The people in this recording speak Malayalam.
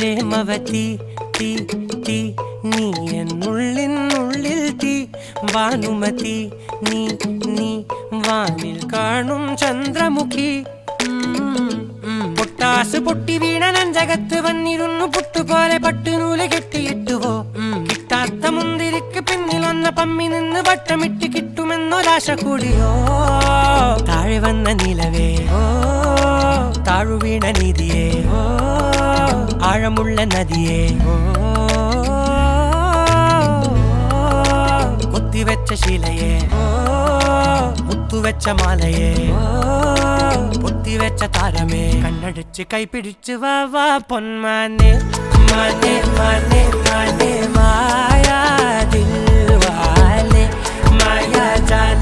പ്രേമവതി തീ തീ നീ എന്നുള്ളിൽ തീ ഭാനുമതി നീ നീ വാനിൽ കാണും ചന്ദ്രമുഖി പൊട്ടാസ് പൊട്ടി വീണ നെഞ്ചകത്ത് വന്നിരുന്നു പുട്ടുപോലെ പട്ടുനൂല് കെട്ടിയിട്ടുവോ കിട്ടാത്ത മുന്തിരിക്ക് പിന്നിൽ വന്ന പമ്മി നിന്ന് വട്ടമിട്ട് കിട്ടുമെന്നൊരാശ കൂടിയോ താഴെ വന്ന നിലവേ താഴു വീണ നിധിയേ ആഴമുള്ള നദിയേ കൊത്തിവെച്ച ശിലയേ മുത്തുവെച്ച മാലയേ പൊത്തിവെച്ച താരമേ കണ്ണടിച്ച് കൈപിടിച്ച് വാ വാ പൊന്മാനെ മാനെ മാനെ മാനെ മായാ ദിൽവാലെ മായാ ജാല